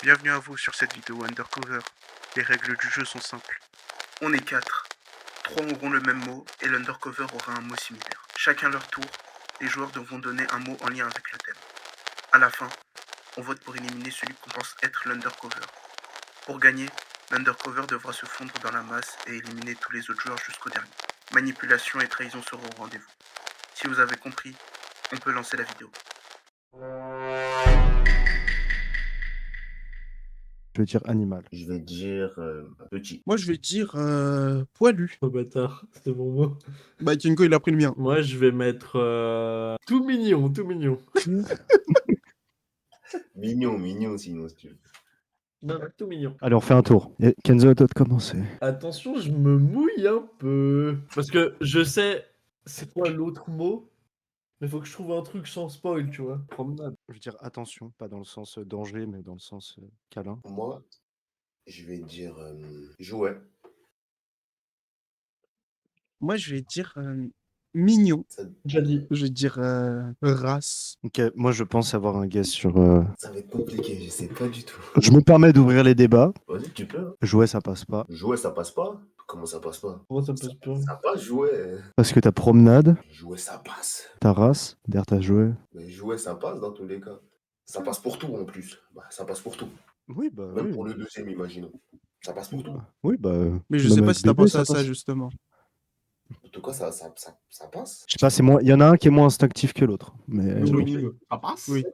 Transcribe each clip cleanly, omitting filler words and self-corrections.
Bienvenue à vous sur cette vidéo Undercover. Les règles du jeu sont simples. On est 4. 3 auront le même mot et l'Undercover aura un mot similaire. Chacun leur tour, les joueurs devront donner un mot en lien avec le thème. À la fin, on vote pour éliminer celui qu'on pense être l'Undercover. Pour gagner, l'Undercover devra se fondre dans la masse et éliminer tous les autres joueurs jusqu'au dernier. Manipulation et trahison seront au rendez-vous. Si vous avez compris, on peut lancer la vidéo. Je veux dire animal. Je vais dire petit. Moi, je vais dire poilu. Oh bâtard, c'est mon mot. Bah, Kinko, il a pris le mien. Moi, je vais mettre tout mignon, tout mignon. Mignon sinon si tu veux. Non, tout mignon. Allez, on fait un tour. Et Kenzo, à toi de commencer. Attention, je me mouille un peu. Parce que je sais c'est quoi l'autre mot, mais faut que je trouve un truc sans spoil, tu vois. Promenade. Je veux dire attention, pas dans le sens danger, mais dans le sens câlin. Moi, je vais dire jouet. Moi, je vais dire mignon. Ça, Déjà dit. Je vais dire race. Ok, moi je pense avoir un guess sur. ça va être compliqué, je sais pas du tout. Je me permets d'ouvrir les débats. Vas-y, tu peux. Hein. Jouer, ça passe pas. Jouet, ça passe pas. Comment ça passe pas? Moi, ça passe pas. Ça passe, jouet. Parce que t'as promenade, Jouet, ça passe. ta race, derrière t'as joué. Mais jouet, ça passe dans tous les cas. Ça passe pour tout en plus. Bah, ça passe pour tout. Oui, bah. Même oui. pour le deuxième, imaginons. Ça passe pour tout. Oui, bah. Mais je même sais pas avec si t'as bébé, pensé à ça, passe. justement. En tout cas, ça passe. Je sais pas, c'est moins. Il y en a un qui est moins instinctif que l'autre. Mais. Oui. Ça passe Oui.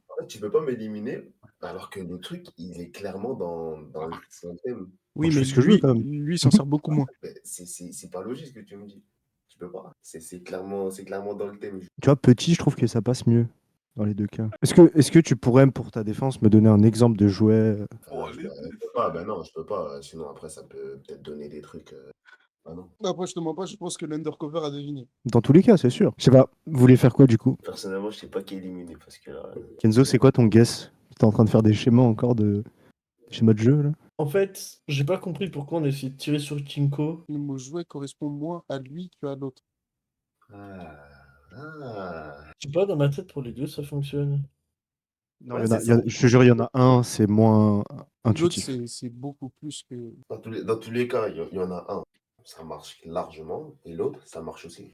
En fait, tu peux pas m'éliminer alors que le truc, il est clairement dans le thème. Oui, Bon, je mais fais ce que je veux, lui, quand même. lui, il s'en sert beaucoup moins. Mais c'est pas logique ce que tu me dis. Tu peux pas. C'est clairement dans le thème. Tu vois, petit, je trouve que ça passe mieux dans les deux cas. Est-ce que tu pourrais, pour ta défense, me donner un exemple de jouet Je peux pas, ben non, je peux pas. Sinon, après, ça peut peut-être donner des trucs. Ah non. Après, je te mens pas, je pense que l'Undercover a deviné. Dans tous les cas, c'est sûr. Je sais pas, vous voulez faire quoi du coup? Personnellement, je sais pas qui est éliminé parce que là. Kenzo, c'est quoi ton guess? T'es en train de faire des schémas encore de schémas de jeu là? En fait, j'ai pas compris pourquoi on a essayé de tirer sur Kinko. Le mot jouet correspond moins à lui qu'à l'autre. Je sais pas, dans ma tête, pour les deux, ça fonctionne. Non, Ouais, il y en a- c'est il y a- ça. je te jure, il y en a un, c'est moins L'autre, intuitif. c'est beaucoup plus que. Dans tous les cas, il y en a un. Ça marche largement. Et l'autre, ça marche aussi.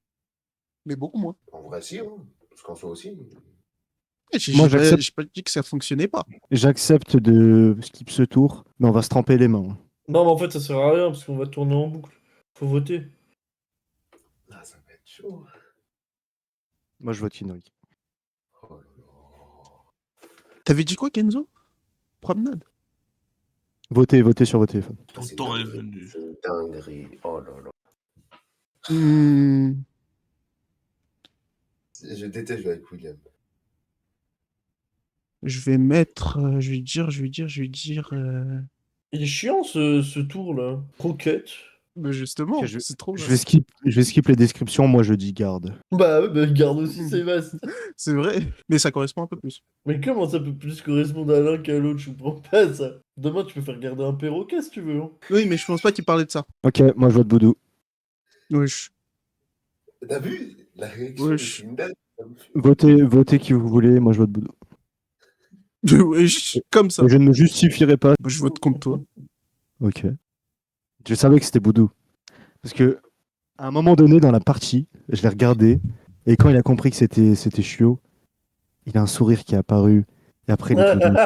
Mais beaucoup moins. En vrai, si. Hein. Parce qu'en soi aussi. Moi, j'accepte. J'ai pas dit que ça fonctionnait pas. J'accepte de skip ce tour, mais on va se tremper les mains. Non, mais en fait, ça sert à rien parce qu'on va tourner en boucle. Faut voter. Ah, ça va être chaud. Moi, je vote Kinrick. Oh là là. T'avais dit quoi, Kenzo? Promenade. Votez sur votre téléphone. Putain, c'est temps est une dinguerie. venu. C'est une dinguerie. Oh là là. Je déteste jouer avec William. Je vais mettre. Je vais dire. Il est chiant ce tour là. Croquette. Mais justement, Ok, c'est trop. Je vais skip les descriptions, moi je dis garde. Bah ouais, bah garde aussi, c'est vaste. C'est vrai, mais ça correspond un peu plus. Mais comment ça peut plus correspondre à l'un qu'à l'autre? Je comprends pas ça. Demain, tu peux faire garder un perroquet si tu veux. Hein. Oui, mais je pense pas qu'il parlait de ça. Ok, moi je vote Boudou. Wesh. T'as vu la réaction Wesh. c'est une dingue. Votez qui vous voulez, moi je vote Boudou. Wesh, comme ça. Et je ne me justifierai pas. Je vote contre toi. Ok. Je savais que c'était Boudou. Parce que, à un moment donné dans la partie, je l'ai regardé, et quand il a compris que c'était chiot, il a un sourire qui est apparu, et après il est devenu-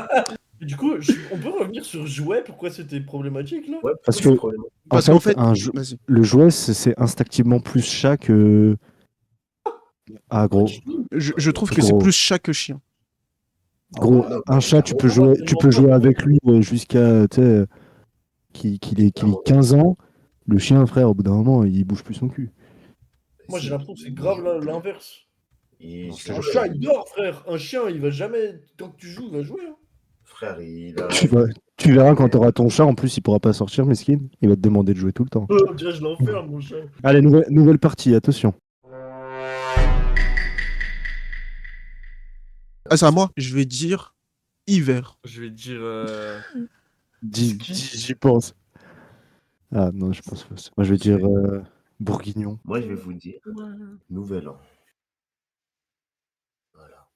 Du coup, on peut revenir sur jouet, pourquoi c'était problématique là? Ouais, Parce pourquoi que- c'est problématique Parce qu'en fait. un Vas-y. le jouet, c'est instinctivement plus chat que... Ah gros. Je trouve que Gros. c'est plus chat que chien. Gros, non, un chat, tu peux jouer avec lui jusqu'à, tu sais, qu'il ait 15 ans. Le chien, frère, au bout d'un moment, il bouge plus son cul. Moi j'ai l'impression que c'est grave l'inverse. Il- Non, Un chat il dort, frère. Un chien il va jamais. Tant que tu joues, il va jouer. Hein. Frère, il a. Tu verras quand t'auras ton chat, en plus, il pourra pas sortir, mesquin. Il va te demander de jouer tout le temps. Déjà, je l'enferme, mon chat. Allez, nouvelle partie, attention. Ah, c'est à moi. Je vais dire hiver. Je vais dire. J'y pense. Ah non, je pense pas. Moi, je vais dire bourguignon. Moi, je vais vous dire Nouvel An. Voilà.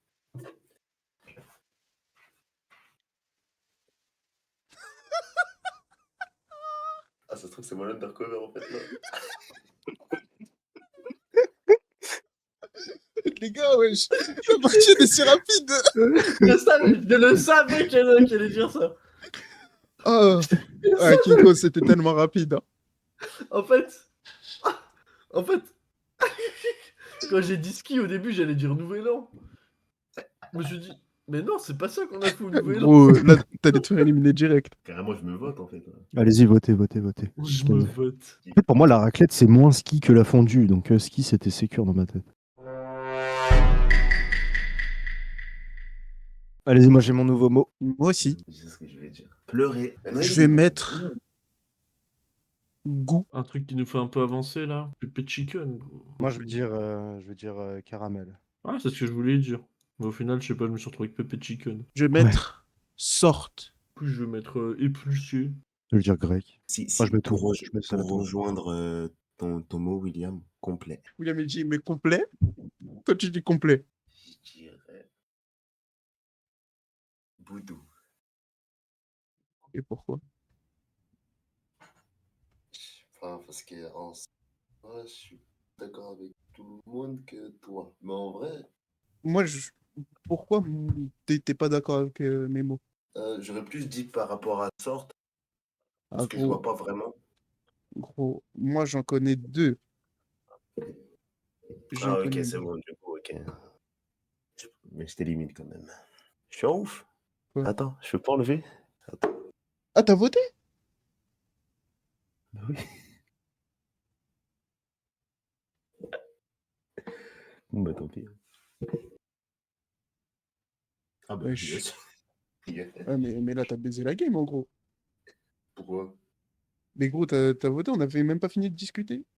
Ah, ça se trouve, c'est moi l'undercover en fait là. Les gars, wesh, la partie est si rapide. Je le savais qu'elle allait dire ça. Oh, ouais, Kiko, c'était tellement rapide. Hein. En fait, en fait, quand j'ai dit ski au début, j'allais dire Nouvel An. Je me suis dit, mais non, c'est pas ça qu'on a fait au Nouvel An. Gros, là, t'allais te faire éliminer direct. Carrément, je me vote en fait. Là. Allez-y, votez, votez, votez. Je me vote. En fait, pour moi, la raclette, c'est moins ski que la fondue. Donc, ski, c'était sécure dans ma tête. Allez-y, moi, j'ai mon nouveau mot. Moi aussi. Je sais ce que je vais dire. Pleurer. Maintenant, Je il vais dit- mettre goût. Un truc qui nous fait un peu avancer là. Pépé chicken. Gros. Moi, je vais dire caramel. Ah, c'est ce que je voulais dire. Mais au final, je sais pas, je me suis retrouvé avec Pépé chicken. Je vais mettre sorte. Du coup, je vais mettre épluché. Je vais dire grec. Si, Moi, je mets tout. pour, Je mets ça pour là-dedans. rejoindre ton mot, William, complet. William il dit, mais complet. Toi, tu dis complet. Je dirais Boudou. Et pourquoi? Enfin, parce que en soi, je suis d'accord avec tout le monde que toi. Mais en vrai, Moi, pourquoi t'es pas d'accord avec mes mots? j'aurais plus dit par rapport à sorte, Ah, parce que je vois pas vraiment. gros, moi, j'en connais deux. J'en Ah, ok, connais c'est deux. bon, du coup, ok. Mais je t'élimine quand même. Je suis en ouf. Quoi? Attends, je peux pas enlever? Attends. Ah, t'as voté? Bah oui. Bon, bah tant pis. Ah bah, Wesh. yes. Yes. Ah, mais là, t'as baisé la game, en gros. Pourquoi? Mais gros, t'as voté, on avait même pas fini de discuter.